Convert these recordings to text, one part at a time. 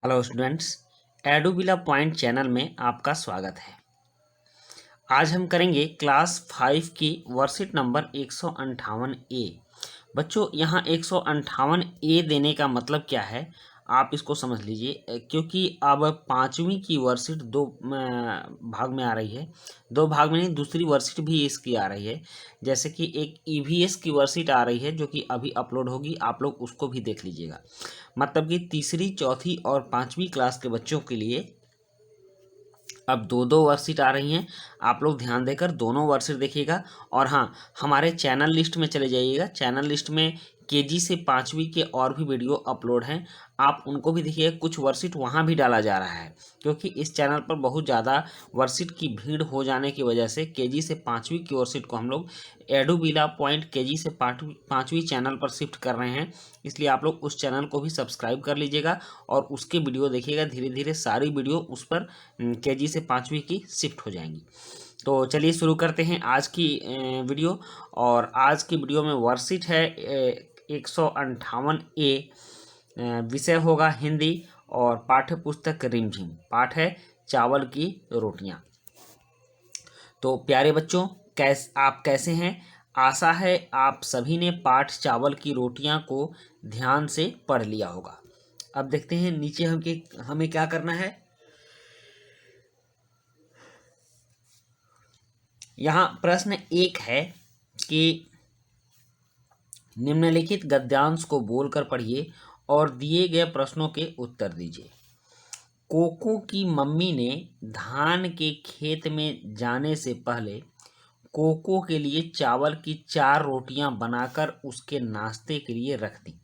Hello students, एडुबिला point channel में आपका स्वागत है। आज हम करेंगे क्लास 5 की वर्कशीट नंबर 158 ए। बच्चों, यहाँ 158 ए देने का मतलब क्या है आप इसको समझ लीजिए, क्योंकि अब पाँचवीं की वर्कशीट दो भाग में आ रही है। दो भाग में नहीं, दूसरी वर्कशीट भी इसकी आ रही है। जैसे कि एक ईवीएस की वर्कशीट आ रही है जो कि अभी अपलोड होगी, आप लोग उसको भी देख लीजिएगा। मतलब कि तीसरी, चौथी और पाँचवीं क्लास के बच्चों के लिए अब दो दो वर्कशीट आ रही हैं। आप लोग ध्यान देकर दोनों वर्कशीट देखिएगा। और हाँ, हमारे चैनल लिस्ट में चले जाइएगा। चैनल लिस्ट में केजी से पाँचवीं के और भी वीडियो अपलोड हैं, आप उनको भी देखिएगा। कुछ वर्कशीट वहाँ भी डाला जा रहा है, क्योंकि इस चैनल पर बहुत ज़्यादा वर्कशीट की भीड़ हो जाने की वजह से केजी से पाँचवीं की वर्कशीट को हम लोग एडुबिला पॉइंट केजी से पाँचवीं चैनल पर शिफ्ट कर रहे हैं। इसलिए आप लोग उस चैनल को भी सब्सक्राइब कर लीजिएगा और उसके वीडियो देखिएगा। धीरे धीरे सारी वीडियो उस पर केजी से पाँचवीं की शिफ्ट हो जाएंगी। तो चलिए शुरू करते हैं आज की वीडियो। और आज की वीडियो में वर्कशीट है 158 ए। विषय होगा हिंदी और पाठ्य पुस्तक रिमझिम। पाठ है चावल की रोटियां। तो प्यारे बच्चों, आप कैसे हैं? आशा है आप सभी ने पाठ चावल की रोटियां को ध्यान से पढ़ लिया होगा। अब देखते हैं नीचे हमें क्या करना है। यहाँ प्रश्न एक है कि निम्नलिखित गद्यांश को बोलकर पढ़िए और दिए गए प्रश्नों के उत्तर दीजिए। कोको की मम्मी ने धान के खेत में जाने से पहले कोको के लिए चावल की 4 रोटियां बनाकर उसके नाश्ते के लिए रख दी।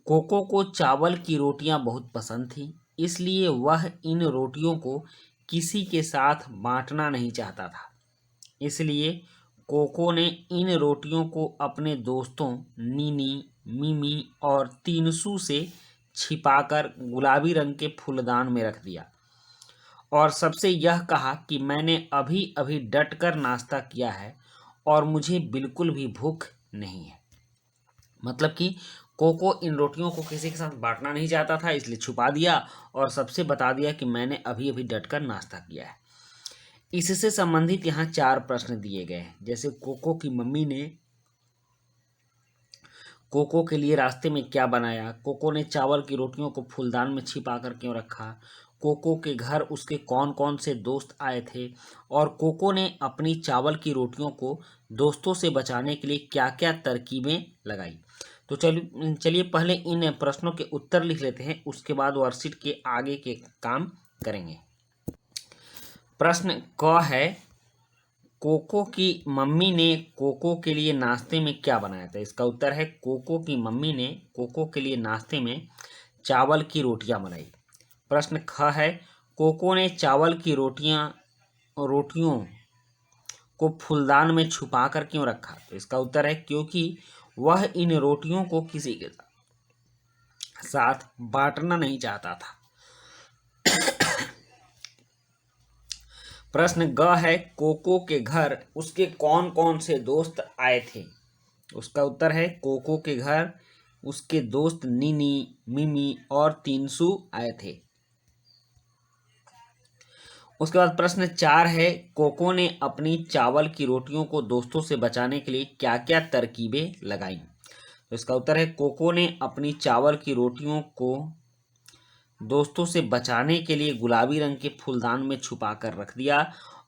कोको को चावल की रोटियां बहुत पसंद थी, इसलिए वह इन रोटियों को किसी के साथ बांटना नहीं चाहता था। इसलिए कोको ने इन रोटियों को अपने दोस्तों नीनी, मिमी और तीनसू से छिपाकर गुलाबी रंग के फूलदान में रख दिया और सबसे यह कहा कि मैंने अभी अभी डटकर नाश्ता किया है और मुझे बिल्कुल भी भूख नहीं है। मतलब कि कोको इन रोटियों को किसी के साथ बांटना नहीं चाहता था, इसलिए छुपा दिया और सबसे बता दिया कि मैंने अभी अभी डटकर नाश्ता किया है। इससे संबंधित यहाँ 4 प्रश्न दिए गए हैं। जैसे कोको की मम्मी ने कोको के लिए रास्ते में क्या बनाया, कोको ने चावल की रोटियों को फूलदान में छिपा कर क्यों रखा, कोको के घर उसके कौन कौन से दोस्त आए थे और कोको ने अपनी चावल की रोटियों को दोस्तों से बचाने के लिए क्या क्या तरकीबें लगाई। तो चलिए पहले इन प्रश्नों के उत्तर लिख लेते हैं, उसके बाद वर्कशीट के आगे के काम करेंगे। प्रश्न क है, कोको की मम्मी ने कोको के लिए नाश्ते में क्या बनाया था? इसका उत्तर है कोको की मम्मी ने कोको के लिए नाश्ते में चावल की रोटियां बनाई। प्रश्न ख है, कोको ने चावल की रोटियों को फूलदान में छुपाकर क्यों रखा? तो इसका उत्तर है क्योंकि वह इन रोटियों को किसी के साथ बांटना नहीं चाहता था। प्रश्न ग है, कोको के घर उसके कौन कौन से दोस्त आए थे? उसका उत्तर है कोको के घर उसके दोस्त नीनी, मिमी और तीनसू आए थे। उसके बाद प्रश्न 4 है, कोको ने अपनी चावल की रोटियों को दोस्तों से बचाने के लिए क्या क्या तरकीबें लगाई? तो इसका उत्तर है कोको ने अपनी चावल की रोटियों को दोस्तों से बचाने के लिए गुलाबी रंग के फूलदान में छुपा कर रख दिया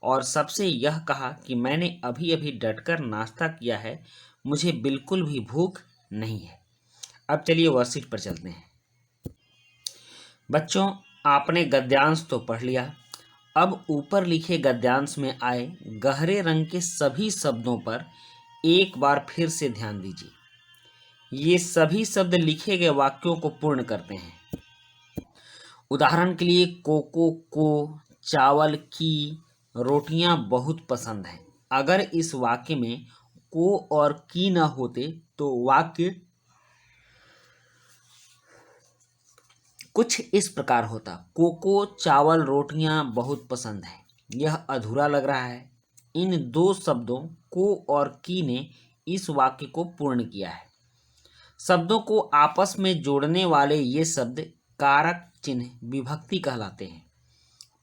और सबसे यह कहा कि मैंने अभी अभी डटकर नाश्ता किया है, मुझे बिल्कुल भी भूख नहीं है। अब चलिए वर्कशीट पर चलते हैं। बच्चों, आपने गद्यांश तो पढ़ लिया। अब ऊपर लिखे गद्यांश में आए गहरे रंग के सभी शब्दों पर एक बार फिर से ध्यान दीजिए। ये सभी शब्द लिखे गए वाक्यों को पूर्ण करते हैं। उदाहरण के लिए, कोको को चावल की रोटियां बहुत पसंद हैं। अगर इस वाक्य में को और की न होते तो वाक्य कुछ इस प्रकार होता, कोको चावल रोटियां बहुत पसंद है। यह अधूरा लग रहा है। इन दो शब्दों को और की ने इस वाक्य को पूर्ण किया है। शब्दों को आपस में जोड़ने वाले ये शब्द कारक चिन्ह विभक्ति कहलाते हैं।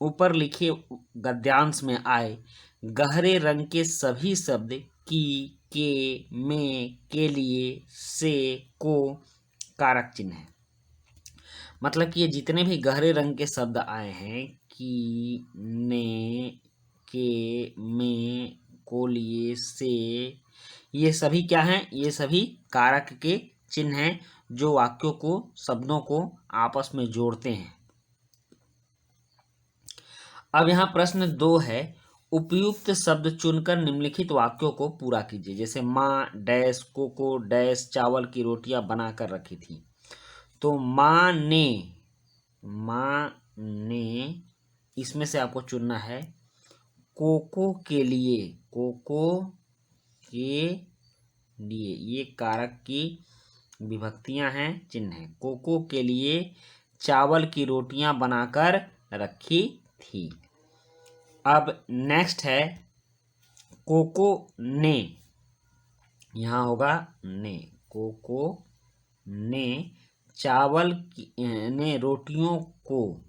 ऊपर लिखे गद्यांश में आए गहरे रंग के सभी शब्द की, के, में, के लिए, से, को कारक चिन्ह है। मतलब कि ये जितने भी गहरे रंग के शब्द आए हैं, की, ने, के, में, को लिए, से, ये सभी क्या हैं? ये सभी कारक के चिन्ह हैं जो वाक्यों को, शब्दों को आपस में जोड़ते हैं। अब यहाँ प्रश्न 2 है, उपयुक्त शब्द चुनकर निम्नलिखित वाक्यों को पूरा कीजिए। जैसे माँ डैश कोको डैश चावल की रोटियां बनाकर रखी थी। तो माँ ने इसमें से आपको चुनना है कोको के लिए, कोको के लिए, ये कारक की विभक्तियां हैं, चिन्ह हैं। कोको के लिए चावल की रोटियां बनाकर रखी थी। अब नेक्स्ट है कोको ने, यहाँ होगा ने, कोको ने चावल की ने रोटियों को,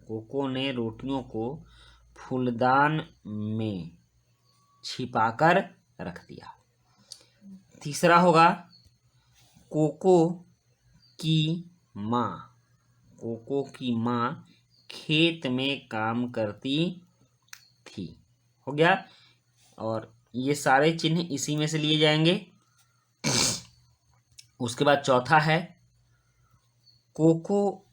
कोको ने रोटियों को फूलदान में छिपाकर रख दिया। तीसरा होगा कोको की माँ, कोको की माँ खेत में काम करती थी। हो गया। और ये सारे चिन्ह इसी में से लिए जाएंगे। उसके बाद चौथा है कोको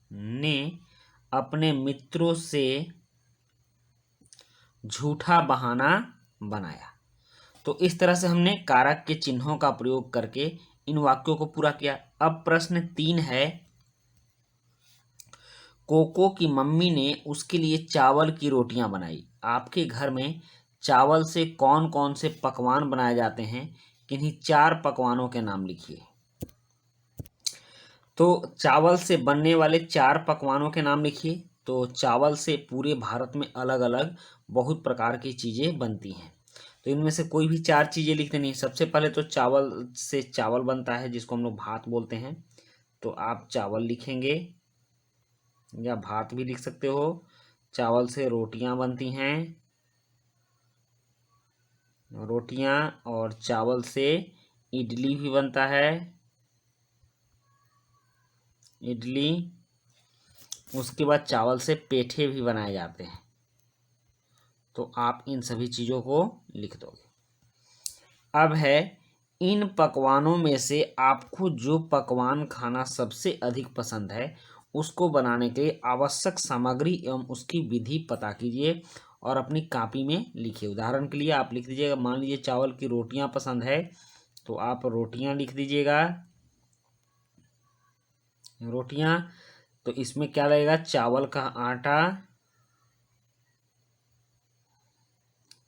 ने अपने मित्रों से झूठा बहाना बनाया। तो इस तरह से हमने कारक के चिन्हों का प्रयोग करके इन वाक्यों को पूरा किया। अब प्रश्न 3 है, कोको की मम्मी ने उसके लिए चावल की रोटियां बनाई। आपके घर में चावल से कौन कौन से पकवान बनाए जाते हैं? किन्हीं 4 पकवानों के नाम लिखिए। तो चावल से बनने वाले 4 पकवानों के नाम लिखिए। तो चावल से पूरे भारत में अलग अलग बहुत प्रकार की चीज़ें बनती हैं। तो इनमें से कोई भी 4 चीज़ें लिख देनी। सबसे पहले तो चावल से चावल बनता है जिसको हम लोग भात बोलते हैं। तो आप चावल लिखेंगे या भात भी लिख सकते हो। चावल से रोटियां बनती हैं, रोटियां, और चावल से इडली भी बनता है, इडली। उसके बाद चावल से पेठे भी बनाए जाते हैं। तो आप इन सभी चीज़ों को लिख दोगे। अब है, इन पकवानों में से आपको जो पकवान खाना सबसे अधिक पसंद है उसको बनाने के लिए आवश्यक सामग्री एवं उसकी विधि पता कीजिए और अपनी कॉपी में लिखिए। उदाहरण के लिए आप लिख दीजिएगा, मान लीजिए चावल की रोटियां पसंद है तो आप रोटियां लिख दीजिएगा, रोटियां। तो इसमें क्या लगेगा? चावल का आटा,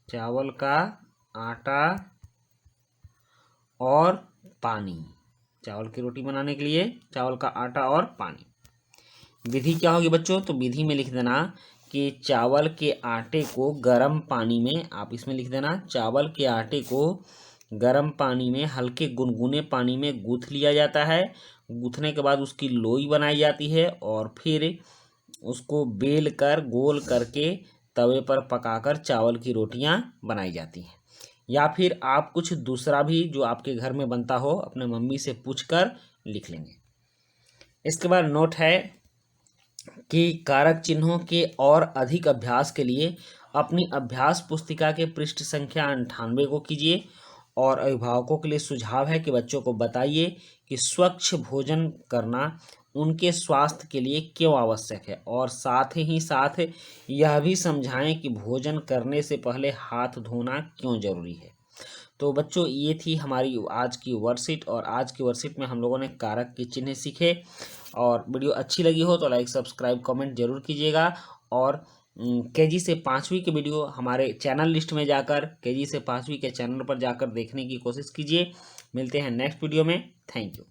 चावल का आटा और पानी। चावल की रोटी बनाने के लिए चावल का आटा और पानी। विधि क्या होगी बच्चों? तो विधि में लिख देना कि चावल के आटे को गर्म पानी में, आप इसमें लिख देना, चावल के आटे को गर्म पानी में हल्के गुनगुने पानी में गूँथ लिया जाता है। गूँथने के बाद उसकी लोई बनाई जाती है और फिर उसको बेल कर गोल करके तवे पर पकाकर चावल की रोटियां बनाई जाती हैं। या फिर आप कुछ दूसरा भी जो आपके घर में बनता हो अपने मम्मी से पूछकर लिख लेंगे। इसके बाद नोट है कि कारक चिन्हों के और अधिक अभ्यास के लिए अपनी अभ्यास पुस्तिका के पृष्ठ संख्या 98 को कीजिए। और अभिभावकों के लिए सुझाव है कि बच्चों को बताइए कि स्वच्छ भोजन करना उनके स्वास्थ्य के लिए क्यों आवश्यक है, और साथ ही साथ यह भी समझाएं कि भोजन करने से पहले हाथ धोना क्यों जरूरी है। तो बच्चों, ये थी हमारी आज की वर्कशीट, और आज की वर्कशीट में हम लोगों ने कारक के चिन्ह सीखे। और वीडियो अच्छी लगी हो तो लाइक सब्सक्राइब कमेंट जरूर कीजिएगा। और केजी से 5वीं के वीडियो हमारे चैनल लिस्ट में जाकर केजी से 5वीं के चैनल पर जाकर देखने की कोशिश कीजिए। मिलते हैं नेक्स्ट वीडियो में। Thank you.